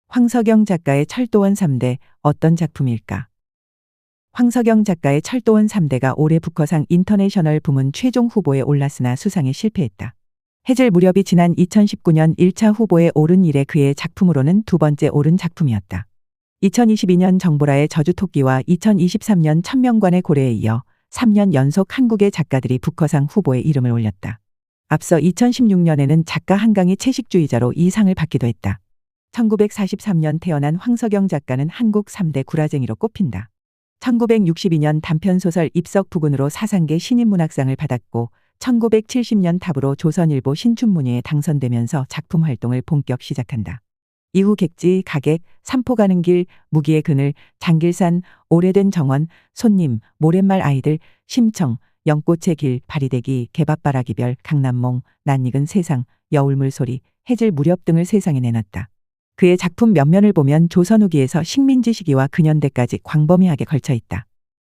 황석영 작가의 철도원 3대 어떤 작품일까? 황석영 작가의 철도원 3대가 올해 북커상 인터내셔널 부문 최종 후보에 올랐으나 수상에 실패했다. 해질 무렵이 지난 2019년 1차 후보에 오른 이래 그의 작품으로는 두 번째 오른 작품이었다. 2022년 정보라의 저주토끼와 2023년 천명관의 고래에 이어 3년 연속 한국의 작가들이 북커상 후보에 이름을 올렸다. 앞서 2016년에는 작가 한강이 채식주의자로 이 상을 받기도 했다. 1943년 태어난 황석영 작가는 한국 3대 구라쟁이로 꼽힌다. 1962년 단편소설 입석부군으로 사상계 신인문학상을 받았고 1970년 답으로 조선일보 신춘문예에 당선되면서 작품 활동을 본격 시작한다. 이후 객지, 가객, 삼포 가는 길, 무기의 그늘, 장길산, 오래된 정원, 손님, 모랫말 아이들, 심청, 연꽃의 길, 바리대기, 개밥바라기별, 강남몽, 낯익은 세상, 여울물 소리, 해질 무렵 등을 세상에 내놨다. 그의 작품 몇면을 보면 조선 후기에서 식민지 시기와 근현대까지 광범위하게 걸쳐 있다.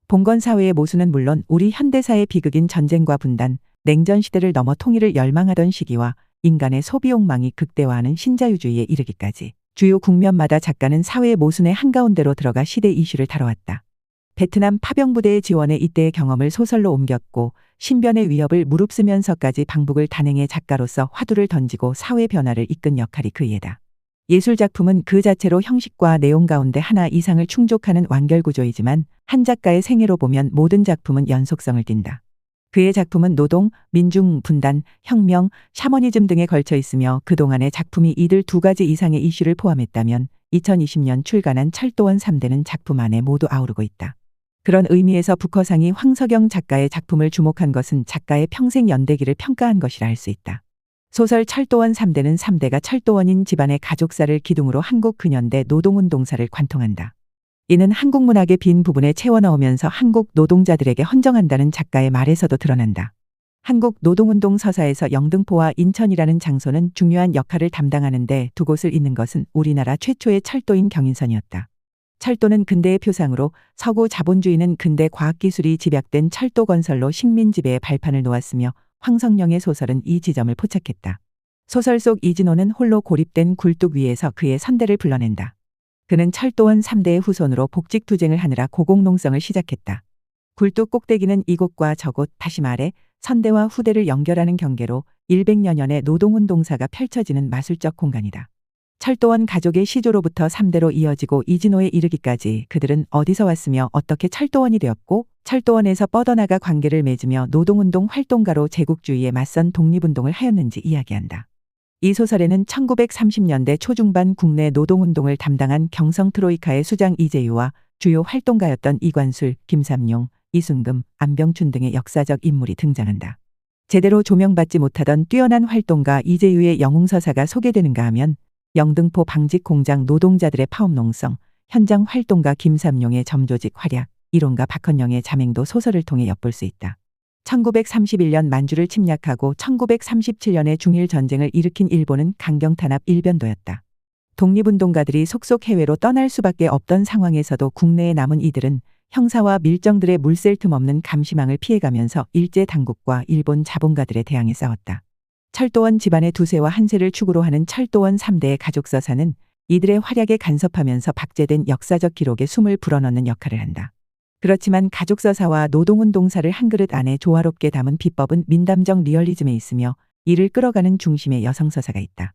봉건 사회의 모순은 물론 우리 현대사의 비극인 전쟁과 분단, 냉전 시대를 넘어 통일을 열망하던 시기와 인간의 소비 욕망이 극대화하는 신자유주의에 이르기까지 주요 국면마다 작가는 사회의 모순의 한가운데로 들어가 시대 이슈를 다뤄왔다. 베트남 파병부대의 지원에 이때의 경험을 소설로 옮겼고 신변의 위협을 무릅쓰면서까지 방북을 단행해 작가로서 화두를 던지고 사회 변화를 이끈 역할이 그이다. 예술작품은 그 자체로 형식과 내용 가운데 하나 이상을 충족하는 완결구조이지만 한 작가의 생애로 보면 모든 작품은 연속성을 띈다. 그의 작품은 노동, 민중, 분단, 혁명, 샤머니즘 등에 걸쳐 있으며 그동안의 작품이 이들 두 가지 이상의 이슈를 포함했다면 2020년 출간한 철도원 3대는 작품 안에 모두 아우르고 있다. 그런 의미에서 북커상이 황석영 작가의 작품을 주목한 것은 작가의 평생 연대기를 평가한 것이라 할 수 있다. 소설 철도원 3대는 3대가 철도원인 집안의 가족사를 기둥으로 한국 근현대 노동운동사를 관통한다. 이는 한국 문학의 빈 부분에 채워넣으면서 한국 노동자들에게 헌정한다는 작가의 말에서도 드러난다. 한국 노동운동 서사에서 영등포와 인천이라는 장소는 중요한 역할을 담당하는데 두 곳을 잇는 것은 우리나라 최초의 철도인 경인선이었다. 철도는 근대의 표상으로 서구 자본주의는 근대 과학기술이 집약된 철도 건설로 식민지배의 발판을 놓았으며 황석영의 소설은 이 지점을 포착했다. 소설 속 이진호는 홀로 고립된 굴뚝 위에서 그의 선대를 불러낸다. 그는 철도원 3대의 후손으로 복직투쟁을 하느라 고공농성을 시작했다. 굴뚝 꼭대기는 이곳과 저곳, 다시 말해 선대와 후대를 연결하는 경계로 100여 년의 노동운동사가 펼쳐지는 마술적 공간이다. 철도원 가족의 시조로부터 3대로 이어지고 이진호에 이르기까지 그들은 어디서 왔으며 어떻게 철도원이 되었고 철도원에서 뻗어나가 관계를 맺으며 노동운동 활동가로 제국주의에 맞선 독립운동을 하였는지 이야기한다. 이 소설에는 1930년대 초중반 국내 노동운동을 담당한 경성 트로이카의 수장 이재유와 주요 활동가였던 이관술, 김삼용, 이순금, 안병춘 등의 역사적 인물이 등장한다. 제대로 조명받지 못하던 뛰어난 활동가 이재유의 영웅서사가 소개되는가 하면 영등포 방직 공장 노동자들의 파업농성, 현장 활동가 김삼용의 점조직 활약, 이론가 박헌영의 자맹도 소설을 통해 엿볼 수 있다. 1931년 만주를 침략하고 1937년에 중일 전쟁을 일으킨 일본은 강경탄압 일변도였다. 독립운동가들이 속속 해외로 떠날 수밖에 없던 상황에서도 국내에 남은 이들은 형사와 밀정들의 물샐 틈 없는 감시망을 피해가면서 일제 당국과 일본 자본가들에 대항해 싸웠다. 철도원 집안의 두세와 한세를 축으로 하는 철도원 3대의 가족서사는 이들의 활약에 간섭하면서 박제된 역사적 기록에 숨을 불어넣는 역할을 한다. 그렇지만 가족서사와 노동운동사를 한 그릇 안에 조화롭게 담은 비법은 민담적 리얼리즘에 있으며 이를 끌어가는 중심에 여성서사가 있다.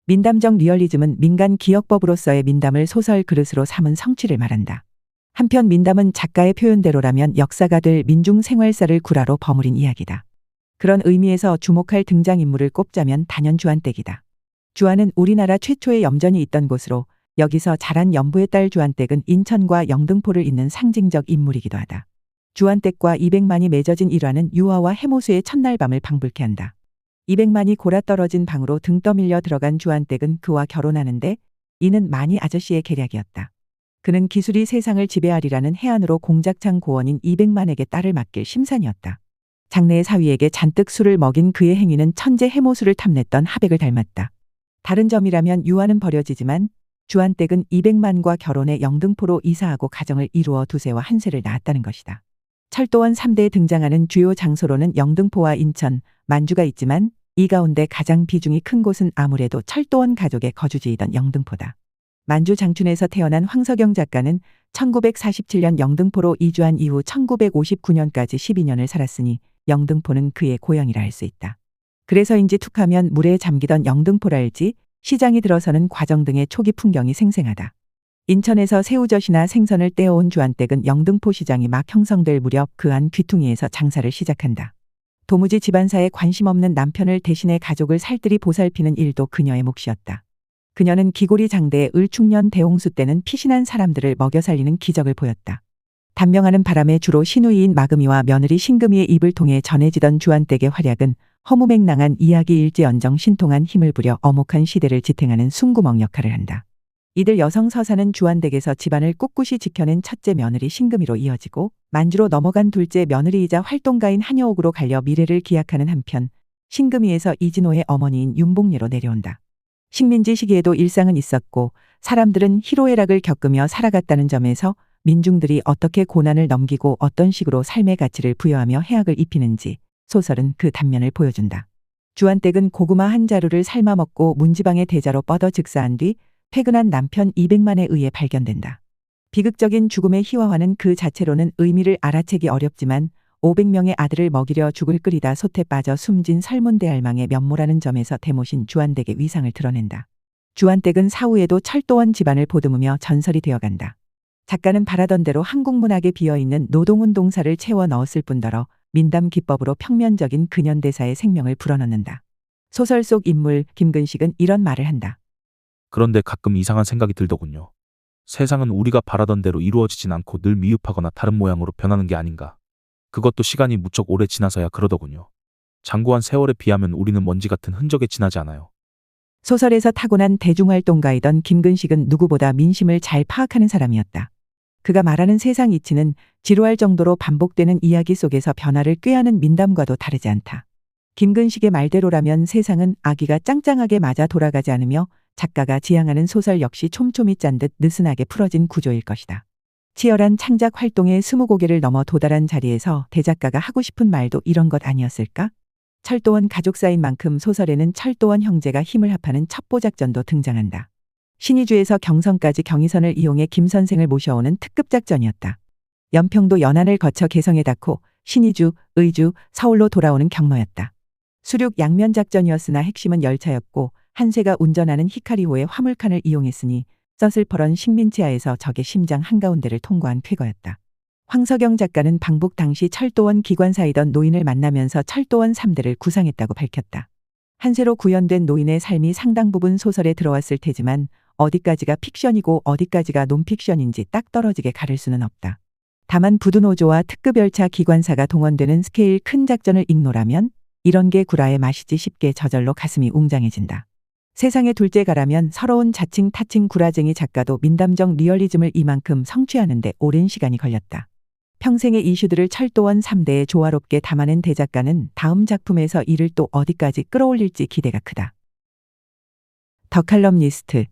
민담적 리얼리즘은 민간 기억법으로서의 민담을 소설 그릇으로 삼은 성취를 말한다. 한편 민담은 작가의 표현대로라면 역사가 될 민중 생활사를 구라로 버무린 이야기다. 그런 의미에서 주목할 등장인물을 꼽자면 단연 주한댁이다. 주한은 우리나라 최초의 염전이 있던 곳으로 여기서 자란 연부의 딸 주한댁은 인천과 영등포를 잇는 상징적 인물이기도 하다. 주한댁과 이백만이 맺어진 일화는 유아와 해모수의 첫날 밤을 방불케 한다. 이백만이 골아떨어진 방으로 등 떠밀려 들어간 주한댁은 그와 결혼하는데 이는 만이 아저씨의 계략이었다. 그는 기술이 세상을 지배하리라는 해안으로 공작창 고원인 이백만에게 딸을 맡길 심산이었다. 장래의 사위에게 잔뜩 술을 먹인 그의 행위는 천재 해모수를 탐냈던 하백을 닮았다. 다른 점이라면 유아는 버려지지만 주한댁은 이백만과 결혼해 영등포로 이사하고 가정을 이루어 두세와 한세를 낳았다는 것이다. 철도원 3대에 등장하는 주요 장소로는 영등포와 인천, 만주가 있지만 이 가운데 가장 비중이 큰 곳은 아무래도 철도원 가족의 거주지이던 영등포다. 만주 장춘에서 태어난 황석영 작가는 1947년 영등포로 이주한 이후 1959년까지 12년을 살았으니 영등포는 그의 고향이라 할 수 있다. 그래서인지 툭하면 물에 잠기던 영등포랄지 시장이 들어서는 과정 등의 초기 풍경이 생생하다. 인천에서 새우젓이나 생선을 떼어온 주한댁은 영등포 시장이 막 형성될 무렵 그 안 귀퉁이에서 장사를 시작한다. 도무지 집안사에 관심 없는 남편을 대신해 가족을 살뜰히 보살피는 일도 그녀의 몫이었다. 그녀는 기골이 장대에 을충년 대홍수 때는 피신한 사람들을 먹여 살리는 기적을 보였다. 단명하는 바람에 주로 시누이인 마금이와 며느리 신금이의 입을 통해 전해지던 주한댁의 활약은 허무맹랑한 이야기일지언정 신통한 힘을 부려 엄혹한 시대를 지탱하는 숨구멍 역할을 한다. 이들 여성 서사는 주한댁에서 집안을 꿋꿋이 지켜낸 첫째 며느리 신금이로 이어지고 만주로 넘어간 둘째 며느리이자 활동가인 한여옥으로 갈려 미래를 기약하는 한편 신금이에서 이진호의 어머니인 윤복례로 내려온다. 식민지 시기에도 일상은 있었고 사람들은 희로애락을 겪으며 살아갔다는 점에서 민중들이 어떻게 고난을 넘기고 어떤 식으로 삶의 가치를 부여하며 해악을 입히는지 소설은 그 단면을 보여준다. 주한댁은 고구마 한 자루를 삶아 먹고 문지방의 대자로 뻗어 즉사한 뒤 퇴근한 남편 200만에 의해 발견된다. 비극적인 죽음의 희화화는 그 자체로는 의미를 알아채기 어렵지만 500명의 아들을 먹이려 죽을 끓이다 솥에 빠져 숨진 설문대할망의 면모라는 점에서 대모신 주한댁의 위상을 드러낸다. 주한댁은 사후에도 철도원 집안을 보듬으며 전설이 되어간다. 작가는 바라던 대로 한국 문학에 비어있는 노동운동사를 채워 넣었을 뿐더러 민담 기법으로 평면적인 근현대사의 생명을 불어넣는다. 소설 속 인물 김근식은 이런 말을 한다. 그런데 가끔 이상한 생각이 들더군요. 세상은 우리가 바라던 대로 이루어지진 않고 늘 미흡하거나 다른 모양으로 변하는 게 아닌가. 그것도 시간이 무척 오래 지나서야 그러더군요. 장구한 세월에 비하면 우리는 먼지 같은 흔적에 지나지 않아요. 소설에서 타고난 대중활동가이던 김근식은 누구보다 민심을 잘 파악하는 사람이었다. 그가 말하는 세상 이치는 지루할 정도로 반복되는 이야기 속에서 변화를 꾀하는 민담과도 다르지 않다. 김근식의 말대로라면 세상은 아기가 짱짱하게 맞아 돌아가지 않으며 작가가 지향하는 소설 역시 촘촘히 짠 듯 느슨하게 풀어진 구조일 것이다. 치열한 창작 활동의 20고개를 넘어 도달한 자리에서 대작가가 하고 싶은 말도 이런 것 아니었을까? 철도원 가족사인 만큼 소설에는 철도원 형제가 힘을 합하는 첩보작전도 등장한다. 신의주에서 경성까지 경의선을 이용해 김 선생을 모셔오는 특급작전이었다. 연평도 연안을 거쳐 개성에 닿고 신의주, 의주, 서울로 돌아오는 경로였다. 수륙 양면작전이었으나 핵심은 열차였고 한세가 운전하는 히카리호의 화물칸을 이용했으니 서슬퍼런 식민지하에서 적의 심장 한가운데를 통과한 쾌거였다. 황석영 작가는 방북 당시 철도원 기관사이던 노인을 만나면서 철도원 3대를 구상했다고 밝혔다. 한세로 구현된 노인의 삶이 상당 부분 소설에 들어왔을 테지만 어디까지가 픽션이고 어디까지가 논픽션인지 딱 떨어지게 가릴 수는 없다. 다만 부두노조와 특급열차 기관사가 동원되는 스케일 큰 작전을 igno라면 이런 게 구라의 맛이지 싶게 저절로 가슴이 웅장해진다. 세상의 둘째가라면 서러운 자칭 타칭 구라쟁이 작가도 민담적 리얼리즘을 이만큼 성취하는데 오랜 시간이 걸렸다. 평생의 이슈들을 철도원 3대에 조화롭게 담아낸 대작가는 다음 작품에서 이를 또 어디까지 끌어올릴지 기대가 크다. 더 칼럼니스트